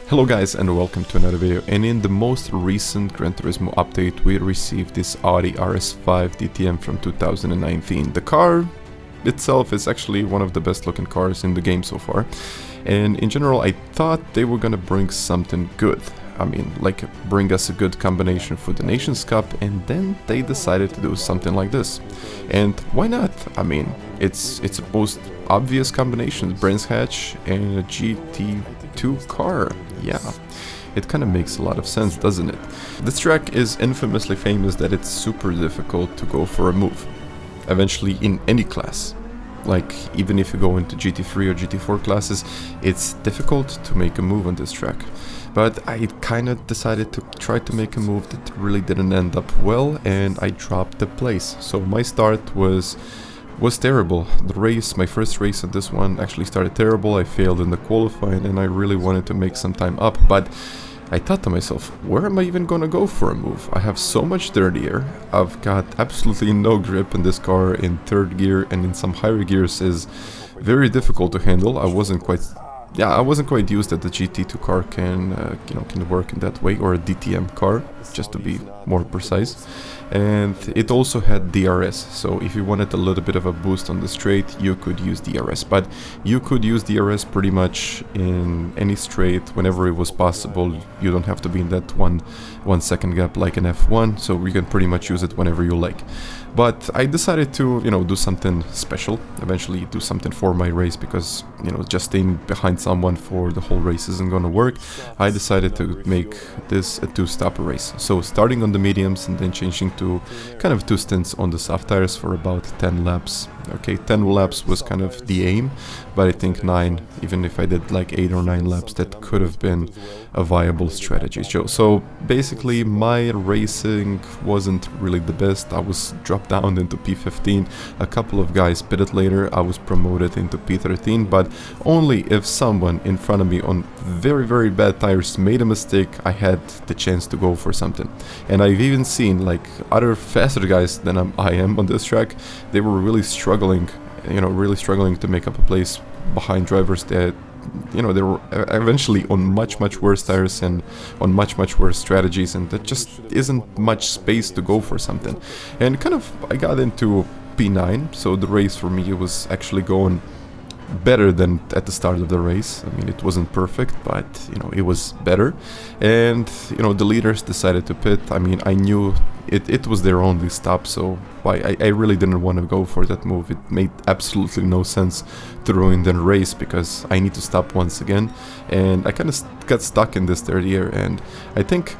Hello guys and welcome to another video, and in the most recent Gran Turismo update we received this Audi RS5 DTM from 2019. The car itself is actually one of the best looking cars in the game so far, and in general I thought they were gonna bring something good. I mean, like bring us a good combination for the Nations Cup, and then they decided to do something like this. And why not? I mean, it's a most obvious combination, Brands Hatch and a GT2 car. Yeah, it kind of makes a lot of sense, doesn't it? This track is infamously famous that it's super difficult to go for a move, eventually in any class. Like, even if you go into GT3 or GT4 classes, it's difficult to make a move on this track. But I kind of decided to try to make a move that really didn't end up well, and I dropped the place. So my start was terrible. The race, my first race on this one, actually started terrible. I failed in the qualifying and I really wanted to make some time up, but I thought to myself, where am I even gonna go for a move? I have so much third gear, I've got absolutely no grip in this car in third gear, and in some higher gears is very difficult to handle. I wasn't quite used that the GT2 car can work in that way, or a DTM car, just to be more precise. And it also had DRS, so if you wanted a little bit of a boost on the straight, you could use DRS. But you could use DRS pretty much in any straight whenever it was possible. You don't have to be in that one second gap like an F1, so you can pretty much use it whenever you like. But I decided to, do something special, eventually do something for my race, because, just staying behind someone for the whole race isn't gonna work. I decided to make this a two-stop race. So starting on the mediums and then changing to kind of two stints on the soft tires for about 10 laps. Okay, 10 laps was kind of the aim, but I think 9, even if I did like 8 or 9 laps, that could have been a viable strategy. So basically my racing wasn't really the best. I was dropped down into P15. A couple of guys pitted later. I was promoted into P13, but only if someone in front of me on very, very bad tires made a mistake, I had the chance to go for something. And I've even seen like other faster guys than I am on this track. They were really struggling to make up a place behind drivers that, they were eventually on much worse tires and on much worse strategies, and there just isn't much space to go for something. And I got into P9, so the race for me was actually going better than at the start of the race. I mean, it wasn't perfect, but it was better. And the leaders decided to pit. I mean, I knew it was their only stop, so I really didn't want to go for that move. It made absolutely no sense to ruin the race, because I need to stop once again, and I kind of got stuck in this third gear. And I think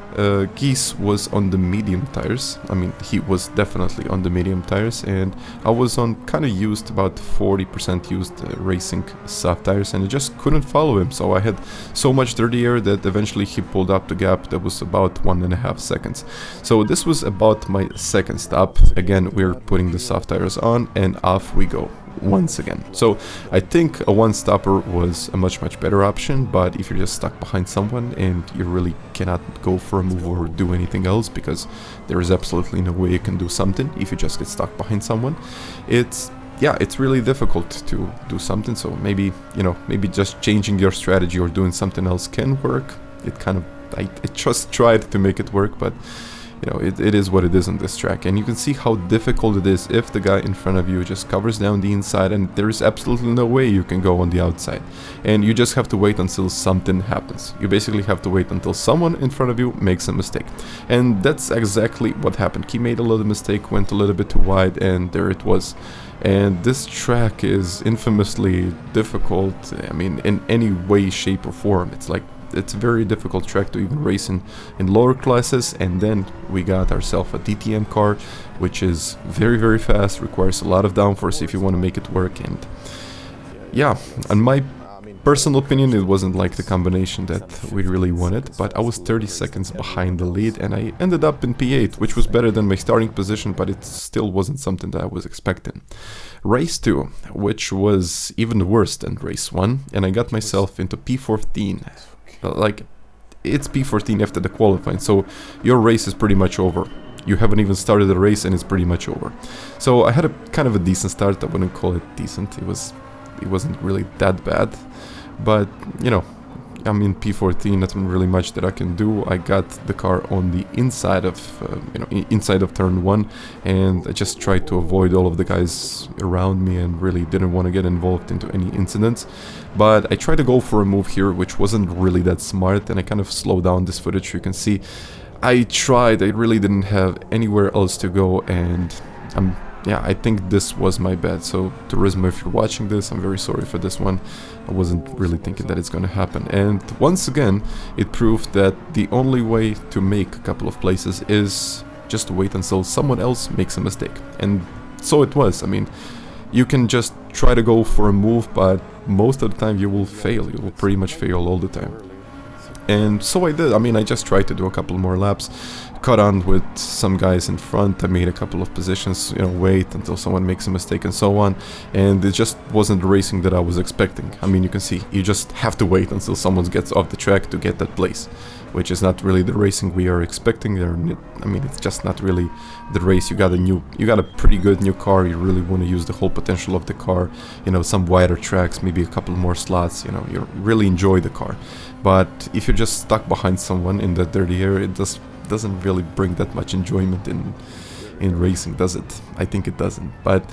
Geese was on the medium tires. I mean, he was definitely on the medium tires, and I was on kind of used, about 40% used racing soft tires, and I just couldn't follow him. So I had so much third gear that eventually he pulled up the gap that was about 1.5 seconds. So this was about my second stop. Again, we're putting the soft tires on and off we go once again. So I think a one-stopper was a much better option, but if you're just stuck behind someone and you really cannot go for a move or do anything else, because there is absolutely no way you can do something if you just get stuck behind someone, it's really difficult to do something. So maybe just changing your strategy or doing something else can work. I just tried to make it work, but it is what it is on this track. And you can see how difficult it is if the guy in front of you just covers down the inside, and there is absolutely no way you can go on the outside. And you just have to wait until something happens. You basically have to wait until someone in front of you makes a mistake. And that's exactly what happened. He made a little mistake, went a little bit too wide, and there it was. And this track is infamously difficult, I mean, in any way, shape or form. It's a very difficult track to even race in lower classes. And then we got ourselves a DTM car, which is very fast, requires a lot of downforce if you want to make it work. And yeah, in my personal opinion, it wasn't like the combination that we really wanted, but I was 30 seconds behind the lead, and I ended up in P8, which was better than my starting position, but it still wasn't something that I was expecting. Race 2, which was even worse than race 1, and I got myself into P14. Like, it's P14 after the qualifying, so your race is pretty much over. You haven't even started the race and it's pretty much over. So I had a kind of a decent start. I wouldn't call it decent. It wasn't really that bad, but I'm in P14, nothing really much that I can do. I got the car on the inside of, inside of turn 1, and I just tried to avoid all of the guys around me and really didn't want to get involved into any incidents. But I tried to go for a move here, which wasn't really that smart, and I kind of slowed down this footage. You can see I tried, I really didn't have anywhere else to go, and yeah, I think this was my bad. So Turismo, if you're watching this, I'm very sorry for this one. I wasn't really thinking that it's going to happen. And once again, it proved that the only way to make a couple of places is just to wait until someone else makes a mistake. And so it was. I mean, you can just try to go for a move, but most of the time you will fail. You will pretty much fail all the time. And so I did. I mean, I just tried to do a couple more laps, caught on with some guys in front. I made a couple of positions, wait until someone makes a mistake and so on. And it just wasn't the racing that I was expecting. I mean, you can see, you just have to wait until someone gets off the track to get that place, which is not really the racing we are expecting there. I mean, it's just not really the race. You got a pretty good new car. You really want to use the whole potential of the car. Some wider tracks, maybe a couple more slots. You really enjoy the car. But if you're just stuck behind someone in that dirty area, it doesn't really bring that much enjoyment in racing, does it? I think it doesn't. But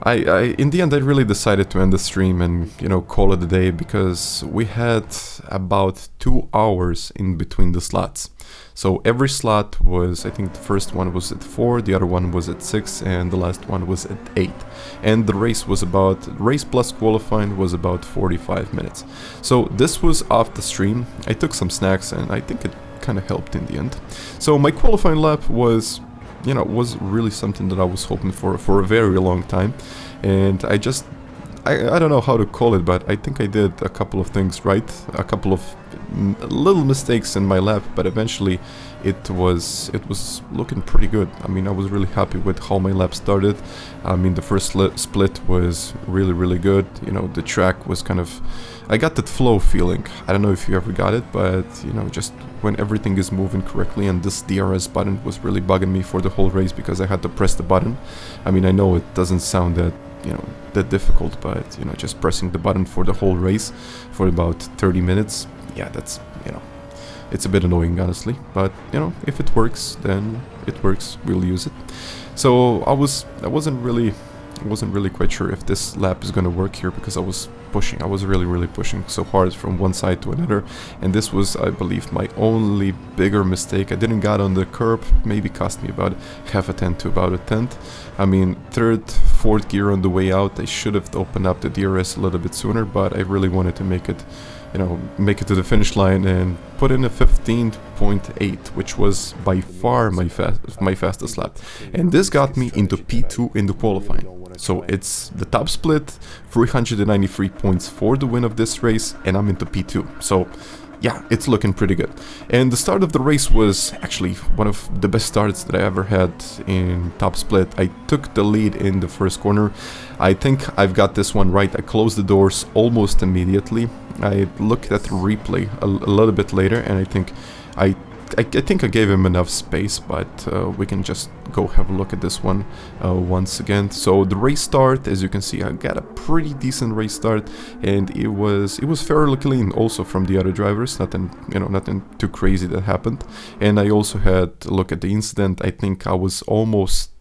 in the end, I really decided to end the stream and, call it a day, because we had about 2 hours in between the slots. So every slot was, I think the first one was at 4, the other one was at 6, and the last one was at 8. And the race plus qualifying was about 45 minutes. So this was off the stream. I took some snacks, and I think it kind of helped in the end. So my qualifying lap was really something that I was hoping for a very long time. And I don't know how to call it, but I think I did a couple of things right, a couple of little mistakes in my lap, but eventually it was looking pretty good. I mean, I was really happy with how my lap started. I mean, the first split was really good. The track was kind of, I got that flow feeling. I don't know if you ever got it, but just when everything is moving correctly. And this DRS button was really bugging me for the whole race, because I had to press the button. I mean, I know it doesn't sound that that difficult, but just pressing the button for the whole race for about 30 minutes, yeah, that's it's a bit annoying, honestly. But if it works, then it works. We'll use it. So I wasn't really quite sure if this lap is gonna work here, because I was really pushing so hard from one side to another, and this was, I believe, my only bigger mistake. I didn't get on the curb, maybe cost me about half a tenth to about a tenth. I mean, third, fourth gear on the way out, I should have opened up the DRS a little bit sooner, but I really wanted to make it to the finish line and put in a 15.8, which was by far my fastest lap. And this got me into P2 in the qualifying. So it's the top split, 393 points for the win of this race, and I'm into P2. So yeah, it's looking pretty good. And the start of the race was actually one of the best starts that I ever had in top split. I took the lead in the first corner. I think I've got this one right. I closed the doors almost immediately. I looked at the replay a little bit later, and I think I gave him enough space, but we can just go have a look at this one once again. So the race start, as you can see, I got a pretty decent race start, and it was fairly clean also from the other drivers. Nothing too crazy that happened. And I also had a look at the incident. I think I was almost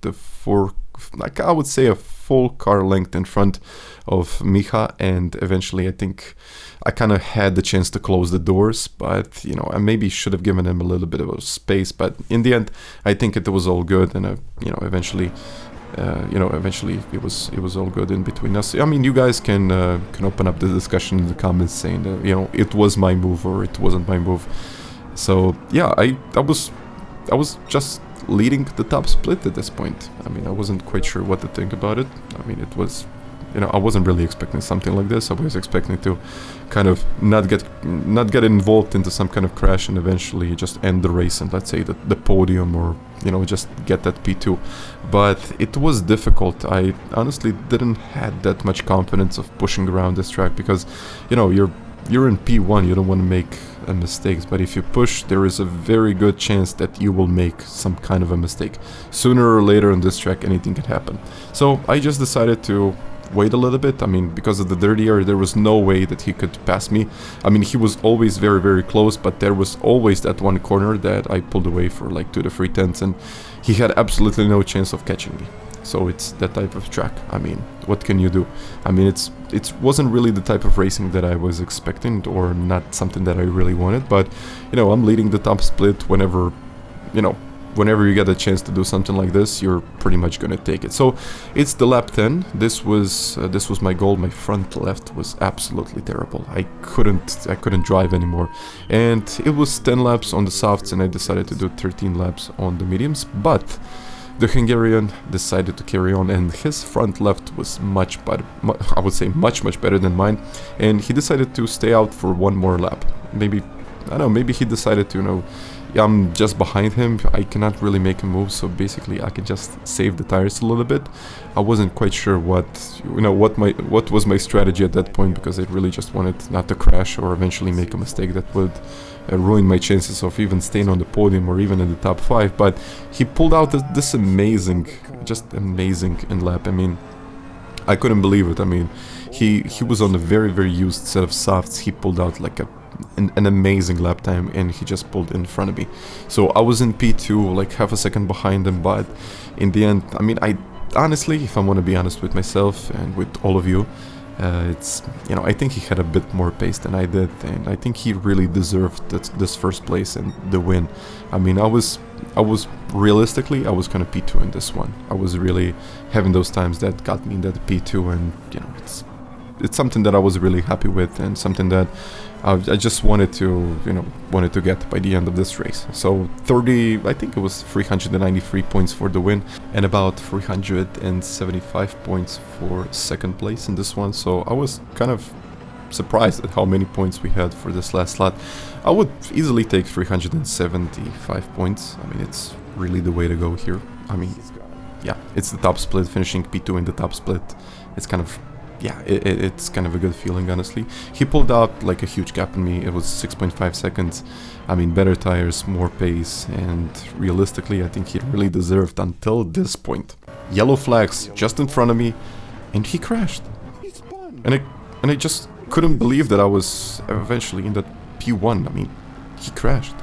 I would say a full car length in front of Micha, and eventually I think I kind of had the chance to close the doors, but I maybe should have given him a little bit of space. But in the end, I think it was all good, and eventually it was all good in between us. I mean, you guys can open up the discussion in the comments saying that, it was my move or it wasn't my move. So yeah, I was just leading the top split at this point. I mean, I wasn't quite sure what to think about it. I mean, it was, I wasn't really expecting something like this. I was expecting to kind of not get involved into some kind of crash and eventually just end the race and, let's say, the podium, or just get that P2. But it was difficult. I honestly didn't have that much confidence of pushing around this track, because you're in P1, you don't want to make mistakes, but if you push, there is a very good chance that you will make some kind of a mistake. Sooner or later on this track, anything can happen. So I just decided to wait a little bit. I mean, because of the dirty air, there was no way that he could pass me. I mean, he was always very, very close, but there was always that one corner that I pulled away for like 2 to 3 tenths, and he had absolutely no chance of catching me. So it's that type of track. I mean, what can you do? I mean, it wasn't really the type of racing that I was expecting, or not something that I really wanted, but, you know, I'm leading the top split whenever, you know, whenever you get a chance to do something like this, you're pretty much gonna take it. So it's the lap 10. This was my goal. My front left was absolutely terrible. I couldn't drive anymore, and it was 10 laps on the softs, and I decided to do 13 laps on the mediums. But the Hungarian decided to carry on, and his front left was much better. I would say much better than mine, and he decided to stay out for one more lap. Maybe, I don't know, maybe he decided to, you know, I'm just behind him, I cannot really make a move, so basically I can just save the tires a little bit. I wasn't quite sure what was my strategy at that point, because I really just wanted not to crash or eventually make a mistake that would ruin my chances of even staying on the podium or even in the top 5. But he pulled out this amazing, just amazing end lap. I mean, I couldn't believe it. I mean, he was on a very used set of softs. He pulled out like an amazing lap time, and he just pulled in front of me. So I was in P2, like half a second behind him, but in the end, I mean, I honestly, if I want to be honest with myself and with all of you, it's, you know, I think he had a bit more pace than I did, and I think he really deserved this first place and the win. I mean, I was realistically, I was kind of P2 in this one. I was really having those times that got me in that P2, and, you know, it's something that I was really happy with, and something that I just wanted to, you know, get by the end of this race. So I think it was 393 points for the win, and about 375 points for second place in this one. So I was kind of surprised at how many points we had for this last slot. I would easily take 375 points. I mean, it's really the way to go here. I mean, yeah, it's the top split, finishing P2 in the top split. It's kind of, yeah, it's kind of a good feeling, honestly. He pulled out like a huge gap in me. It was 6.5 seconds. I mean, better tires, more pace, and realistically, I think he really deserved until this point. Yellow flags just in front of me, and he crashed. And I just couldn't believe that I was eventually in that P1. I mean, he crashed.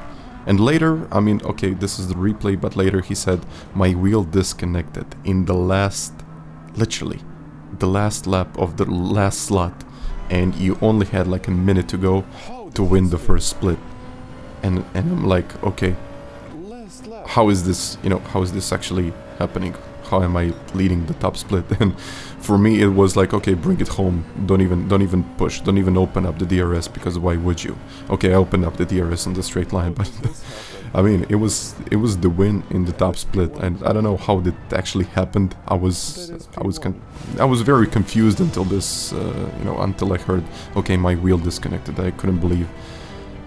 And later, I mean, okay, this is the replay, but later he said, my wheel disconnected in the last, literally, the last lap of the last slot, and you only had like a minute to go to win the first split. And I'm like, okay, how is this, you know, how is this actually happening? How am I leading the top split? And for me, it was like, okay, bring it home. Don't even push. Don't even open up the DRS, because why would you? Okay, I opened up the DRS in the straight line, but I mean, it was the win in the top split, and I don't know how that actually happened. I was very confused until this, you know, until I heard, okay, my wheel disconnected. I couldn't believe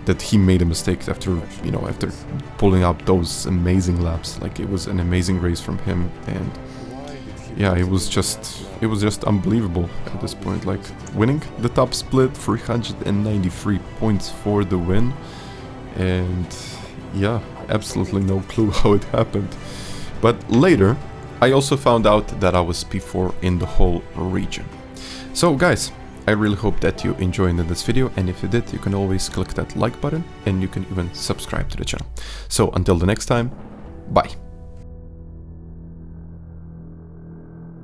that he made a mistake after, you know, after pulling out those amazing laps. Like, it was an amazing race from him, and yeah, it was just unbelievable at this point. Like, winning the top split, 393 points for the win, and yeah, absolutely no clue how it happened. But later, I also found out that I was P4 in the whole region. So guys, I really hope that you enjoyed this video, and if you did, you can always click that like button, and you can even subscribe to the channel. So until the next time, bye.